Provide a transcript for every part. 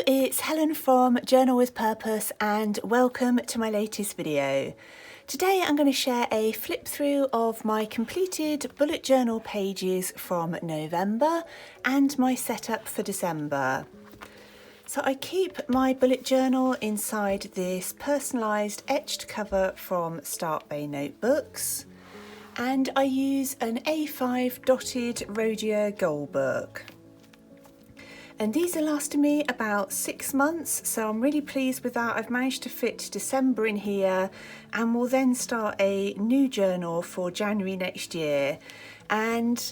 It's Helen from Journal with Purpose and welcome to my latest video. Today I'm going to share a flip through of my completed bullet journal pages from November and my setup for December. So I keep my bullet journal inside this personalised etched cover from Start Bay Notebooks, and I use an A5 dotted Rhodia gold book. And these are lasting me about 6 months, so I'm really pleased with that. I've managed to fit December in here and will then start a new journal for January next year. And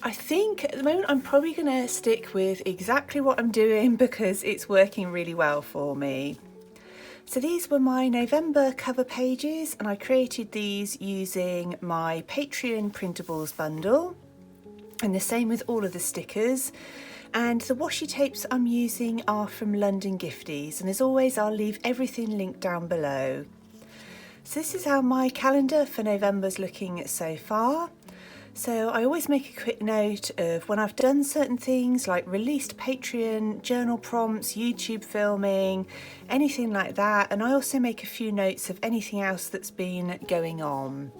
I think at the moment I'm probably going to stick with exactly what I'm doing because it's working really well for me. So these were my November cover pages, and I created these using my Patreon printables bundle, and the same with all of the stickers. And the washi tapes I'm using are from London Gifties, and as always I'll leave everything linked down below. So this is how my calendar for November's looking so far. So I always make a quick note of when I've done certain things like released Patreon, journal prompts, YouTube filming, anything like that, and I also make a few notes of anything else that's been going on.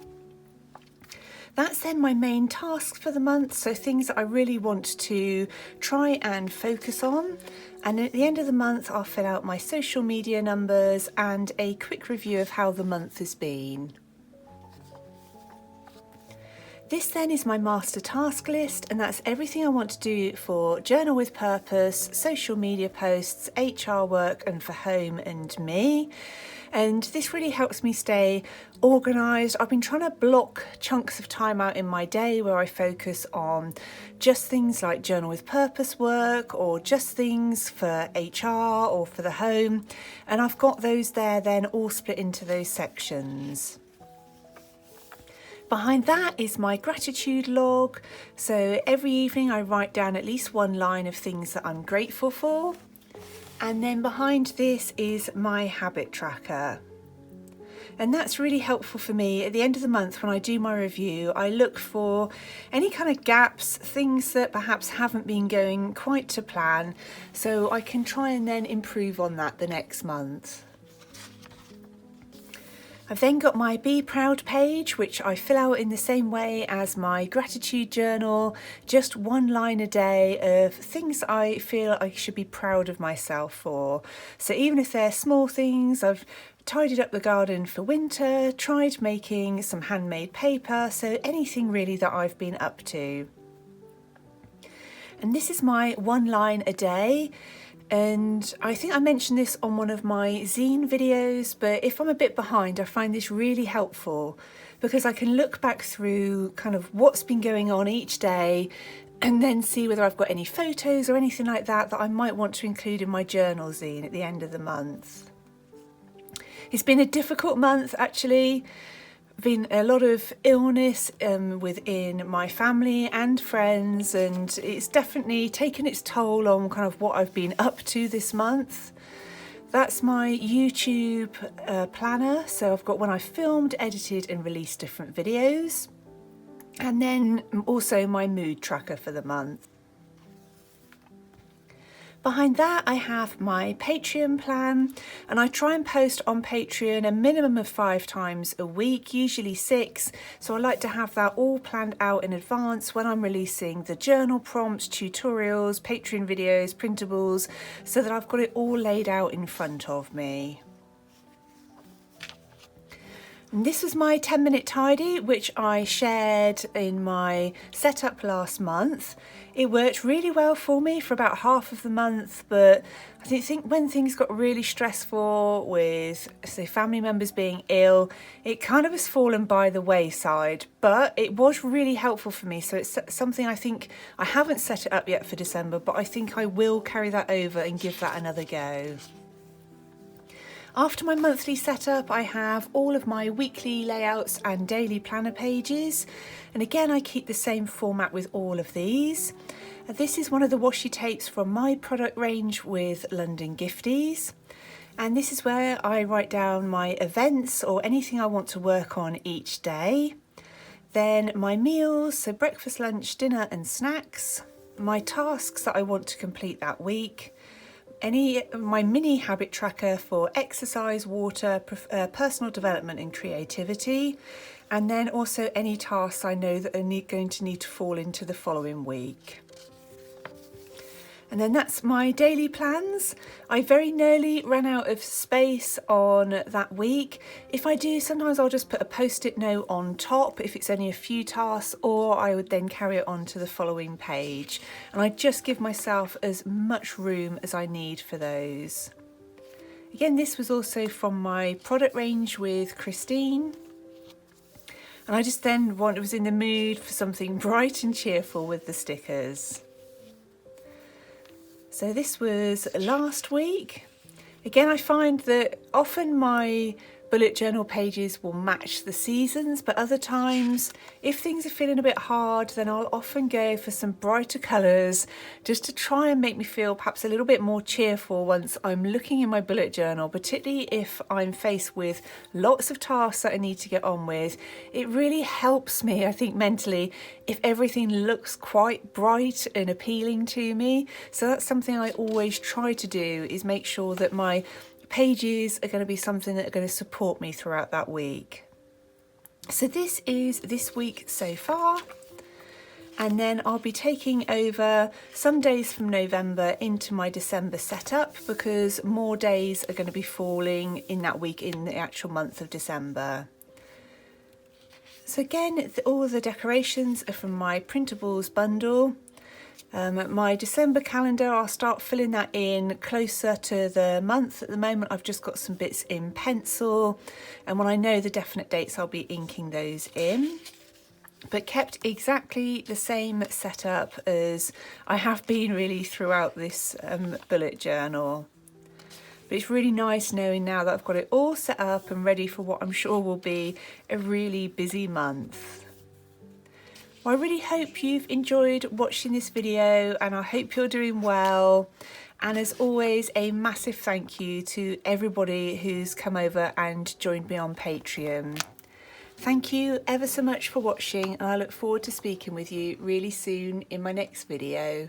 That's then my main tasks for the month, so things that I really want to try and focus on. And at the end of the month I'll fill out my social media numbers and a quick review of how the month has been. This then is my master task list, and that's everything I want to do for Journal with Purpose, social media posts, HR work and for home and me. And this really helps me stay organised. I've been trying to block chunks of time out in my day where I focus on just things like Journal with Purpose work or just things for HR or for the home. And I've got those there then all split into those sections. Behind that is my gratitude log. So every evening I write down at least one line of things that I'm grateful for. And then behind this is my habit tracker. And that's really helpful for me. At the end of the month when I do my review, I look for any kind of gaps, things that perhaps haven't been going quite to plan, so I can try and then improve on that the next month. I've then got my Be Proud page, which I fill out in the same way as my gratitude journal, just one line a day of things I feel I should be proud of myself for. So even if they're small things, I've tidied up the garden for winter, tried making some handmade paper, so anything really that I've been up to. And this is my one line a day. And I think I mentioned this on one of my zine videos, but if I'm a bit behind, I find this really helpful because I can look back through kind of what's been going on each day and then see whether I've got any photos or anything like that that I might want to include in my journal zine at the end of the month. It's been a difficult month actually. Been a lot of illness within my family and friends, and it's definitely taken its toll on kind of what I've been up to this month. That's my YouTube planner, so I've got when I filmed, edited and released different videos, and then also my mood tracker for the month. Behind that I have my Patreon plan, and I try and post on Patreon a minimum of 5 times a week, usually 6, so I like to have that all planned out in advance when I'm releasing the journal prompts, tutorials, Patreon videos, printables, so that I've got it all laid out in front of me. And this was my 10-minute tidy, which I shared in my setup last month. It worked really well for me for about half of the month, but I think when things got really stressful with, say, family members being ill, it kind of has fallen by the wayside, but it was really helpful for me. So it's something I think I haven't set it up yet for December, but I think I will carry that over and give that another go. After my monthly setup, I have all of my weekly layouts and daily planner pages. And again, I keep the same format with all of these. This is one of the washi tapes from my product range with London Gifties. And this is where I write down my events or anything I want to work on each day. Then my meals, so breakfast, lunch, dinner and snacks. My tasks that I want to complete that week. my mini habit tracker for exercise, water, personal development and creativity, and then also any tasks I know that are going to need to fall into the following week. And then that's my daily plans. I very nearly ran out of space on that week. If I do, sometimes I'll just put a post-it note on top if it's only a few tasks, or I would then carry it on to the following page. And I just give myself as much room as I need for those. Again, this was also from my product range with Christine. And I just then was in the mood for something bright and cheerful with the stickers. So this was last week. Again, I find that often my bullet journal pages will match the seasons, but other times, if things are feeling a bit hard, then I'll often go for some brighter colours just to try and make me feel perhaps a little bit more cheerful once I'm looking in my bullet journal, particularly if I'm faced with lots of tasks that I need to get on with. It really helps me, I think, mentally, if everything looks quite bright and appealing to me. So that's something I always try to do, is make sure that my pages are going to be something that are going to support me throughout that week. So this is this week so far, and then I'll be taking over some days from November into my December setup, because more days are going to be falling in that week in the actual month of December. So again, all the decorations are from my printables bundle. My December calendar, I'll start filling that in closer to the month. At the moment, I've just got some bits in pencil, and when I know the definite dates, I'll be inking those in. But kept exactly the same setup as I have been really throughout this bullet journal. But it's really nice knowing now that I've got it all set up and ready for what I'm sure will be a really busy month. Well, I really hope you've enjoyed watching this video, and I hope you're doing well. And as always, a massive thank you to everybody who's come over and joined me on Patreon. Thank you ever so much for watching, and I look forward to speaking with you really soon in my next video.